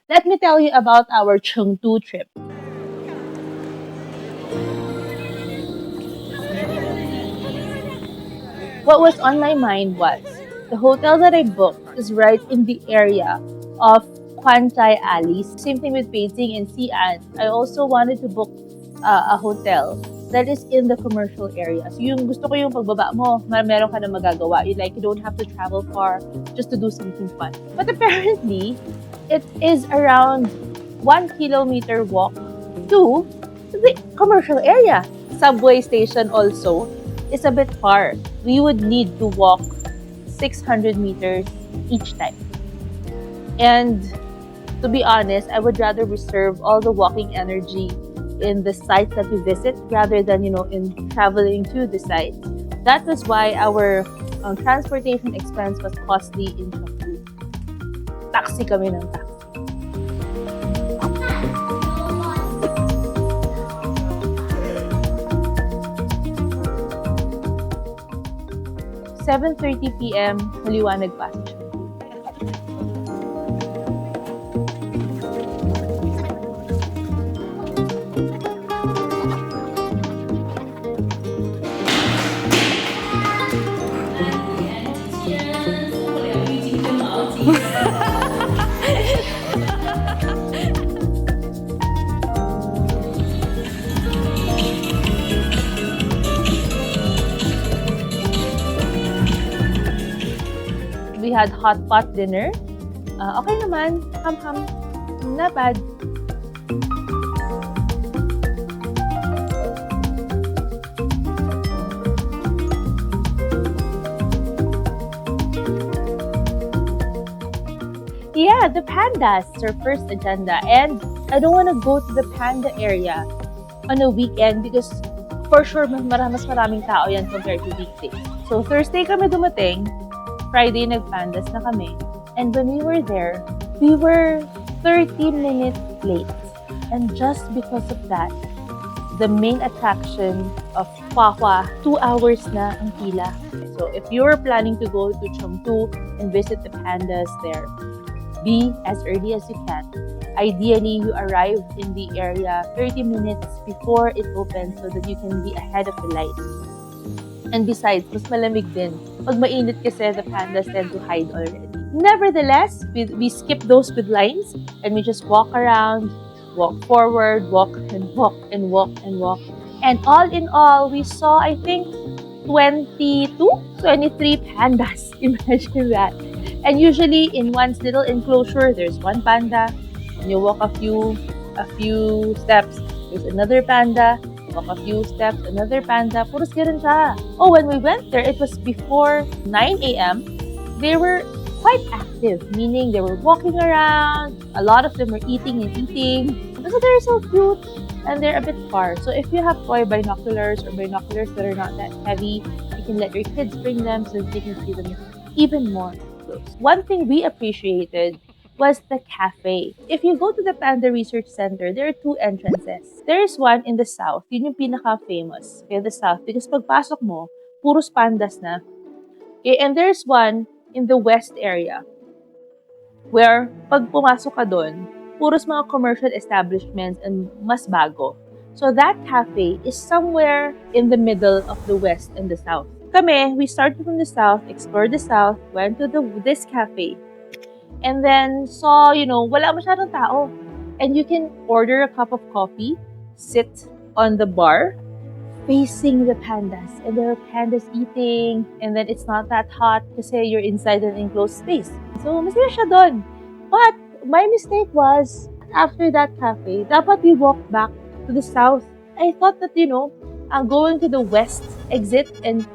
Let me tell you about our Chengdu trip. What was on my mind was the hotel that I booked is right in the area of Kuan Alley. Same thing with Beijing and Xi'an. I also wanted to book a hotel that is in the commercial area. So yung gusto ko yung pagbaba mo, meron ka na magagawa. You don't have to travel far just to do something fun. But apparently, it is around 1 kilometer walk to the commercial area. Subway station also is a bit far. We would need to walk 600 meters each time. And to be honest, I would rather reserve all the walking energy in the sites that we visit rather than, in traveling to the sites. That was why our transportation expense was costly in Chengdu. Taxi kami ng taxi. 7:30 p.m. maliwanag pa sa Chengdu. We had Hotpot Dinner. Okay naman. Ham-ham. Not bad. Yeah, the Pandas is our first agenda. And I don't want to go to the Panda area on a weekend because for sure mas maraming tao yan compared to weekdays. So Thursday kami dumating. Friday, nag-Pandas na kami. And when we were there, we were 30 minutes late. And just because of that, the main attraction of Hua, 2 hours na ang pila. So if you're planning to go to Chengdu and visit the Pandas there, be as early as you can. Ideally, you arrive in the area 30 minutes before it opens so that you can be ahead of the light. And besides, mas malamig din. Pag mainit kasi, the pandas tend to hide already. Nevertheless, we skip those with lines and we just walk around, walk forward, walk and walk and walk and walk. And all in all, we saw, I think, 23 pandas. Imagine that. And usually in one's little enclosure, there's one panda. And you walk a few steps, there's another panda. Walk a few steps, another panda. Puros ganun siya. Oh, when we went there, it was before 9 a.m. They were quite active, meaning they were walking around. A lot of them were eating and eating. So they're so cute and they're a bit far. So if you have toy binoculars or binoculars that are not that heavy, you can let your kids bring them so that they can see them even more close. One thing we appreciated was the cafe. If you go to the Panda Research Center, there are 2 entrances. There is one in the south. Yun yung pinaka-famous. Okay, the south. Because pagpasok mo, puros pandas na. Okay, and there's one in the west area where pag pumasok ka doon, puros mga commercial establishments and mas bago. So that cafe is somewhere in the middle of the west and the south. Kami, we started from the south, explored the south, went to this cafe, and then saw, wala masyadong tao. And you can order a cup of coffee, sit on the bar, facing the pandas. And there are pandas eating, and then it's not that hot kasi you're inside an enclosed space. So, masaya siya doon. But, my mistake was, after that cafe, dapat we walk back to the south. I thought that, going to the west exit and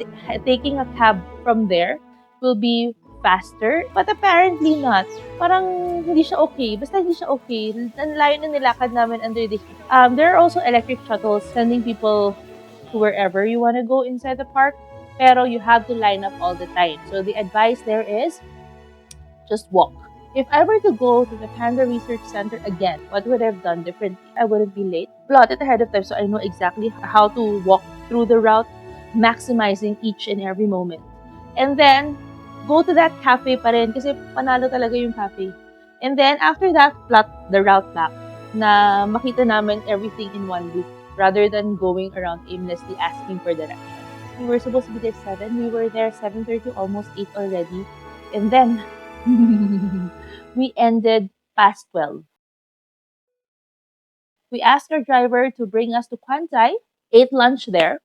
taking a cab from there will be faster, but apparently not. Parang hindi siya okay. Basta hindi siya okay. Ang layo na nilakad namin under the heat. There are also electric shuttles sending people to wherever you want to go inside the park, pero you have to line up all the time. So the advice there is just walk. If I were to go to the Panda Research Center again, what would I have done differently? I wouldn't be late. Plot it ahead of time so I know exactly how to walk through the route, maximizing each and every moment. And then, go to that cafe pa rin kasi panalo talaga yung cafe. And then after that, plot the route back na makita namin everything in one loop rather than going around aimlessly asking for directions. We were supposed to be there 7. We were there 7:30, almost 8 already. And then we ended past 12. We asked our driver to bring us to Kuan, ate lunch there.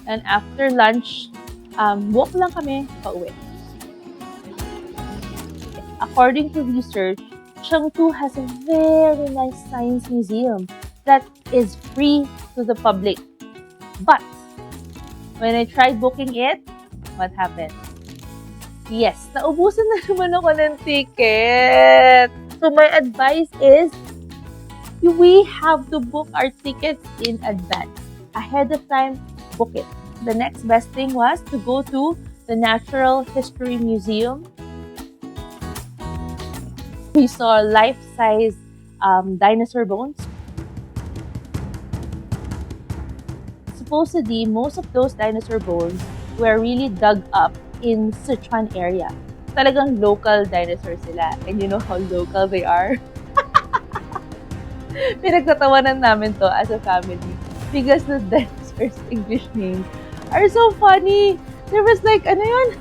And after lunch, walk lang kami pauwi. According to research, Chengdu has a very nice science museum that is free to the public. But when I tried booking it, what happened? Yes, naubusan na naman ako ng ticket. So my advice is, we have to book our tickets in advance. Ahead of time, book it. The next best thing was to go to the Natural History Museum. We saw life-size dinosaur bones. Supposedly, most of those dinosaur bones were really dug up in Sichuan area. Talagang local dinosaurs sila. And you know how local they are? Pinagtatawanan namin to as a family because the dinosaurs' English names are so funny. There was like, ano yun?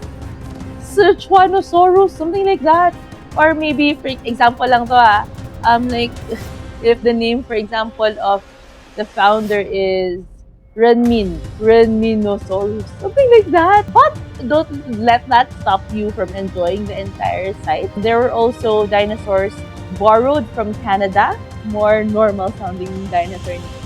Sichuanosaurus, something like that. Or maybe, for example lang to like, if the name, for example, of the founder is Renminosaurus, something like that. But don't let that stop you from enjoying the entire site. There were also dinosaurs borrowed from Canada, more normal sounding dinosaur names.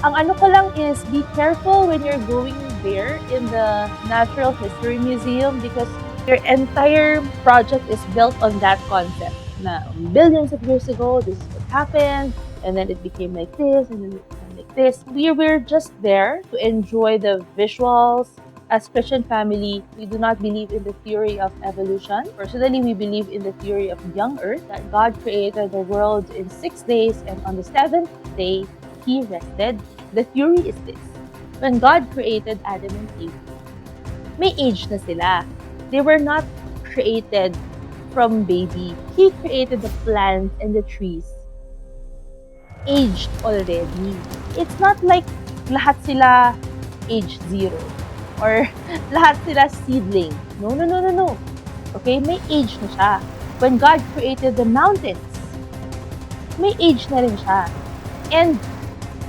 Ang ano ko lang is, be careful when you're going there in the Natural History Museum because their entire project is built on that concept. Na billions of years ago, this is what happened, and then it became like this, and then it became like this. We were just there to enjoy the visuals. As Christian family, we do not believe in the theory of evolution. Personally, we believe in the theory of young earth, that God created the world in 6 days, and on the 7th day, He rested. The theory is this: when God created Adam and Eve, may age na sila. They were not created from baby. He created the plants and the trees aged already. It's not like lahat sila age 0 or lahat sila seedling. No. Okay, may age na siya. When God created the mountains, may age na rin siya. And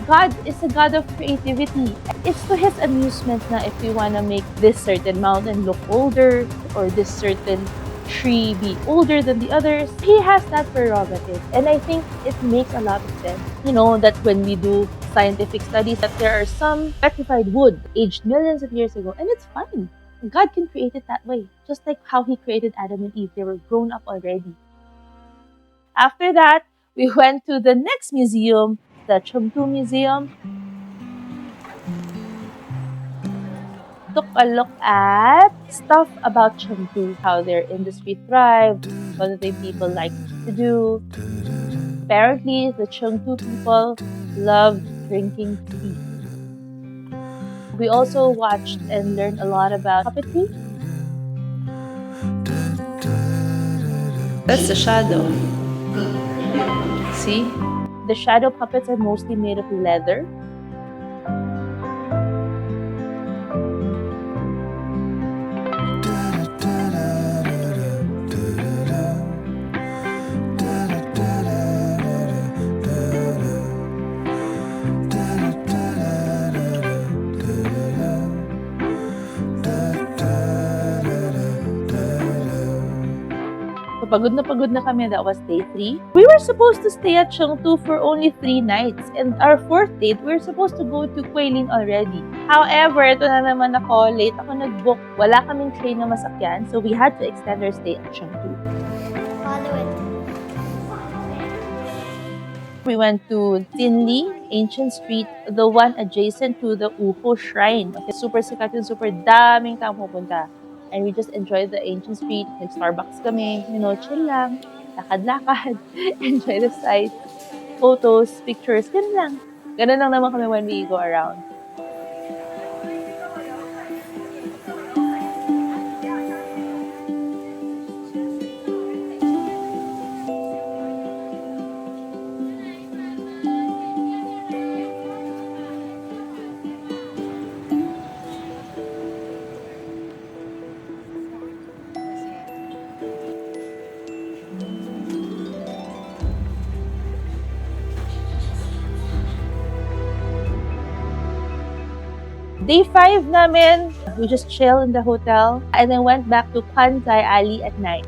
God is a God of creativity. It's to His amusement na if we want to make this certain mountain look older or this certain tree be older than the others, He has that prerogative. And I think it makes a lot of sense. You know, that when we do scientific studies, that there are some petrified wood aged millions of years ago, and it's fine. God can create it that way. Just like how He created Adam and Eve. They were grown up already. After that, we went to the next museum, the Chengdu Museum. Took a look at stuff about Chengdu, how their industry thrived, what the people like to do. Apparently, the Chengdu people loved drinking tea. We also watched and learned a lot about puppetry. That's the shadow. See? The shadow puppets are mostly made of leather. So pagod na kami. That was day 3. We were supposed to stay at Chengdu for only 3 nights. And our 4th date, we were supposed to go to Guilin already. However, ito na naman ako. Late ako nag-book. Wala kaming train na masakyan. So we had to extend our stay at Chengdu. Follow it. We went to Jinli ancient street, the one adjacent to the UFO shrine. Okay, super sikat yun, super daming tao pupunta. And we just enjoyed the ancient street, nag-Starbucks kami, chill lang, lakad-lakad, enjoy the sights, photos, pictures, ganun lang. Ganun lang naman kami when we go around. Day 5 namin, we just chill in the hotel and then went back to Kuan Alley at night.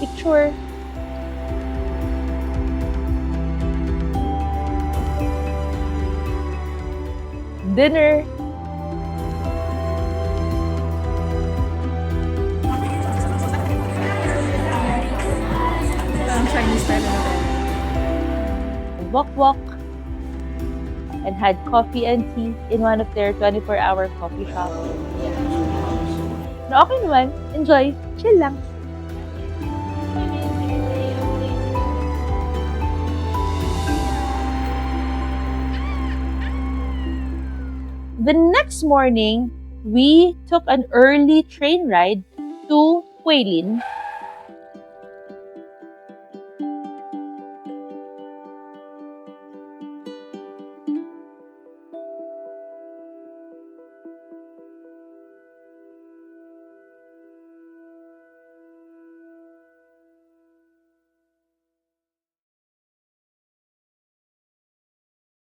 Picture. Dinner. Chinese style. Walk, and had coffee and tea in one of their 24-hour coffee shops. Na okay naman, enjoy, chill lang. The next morning, we took an early train ride to Huilin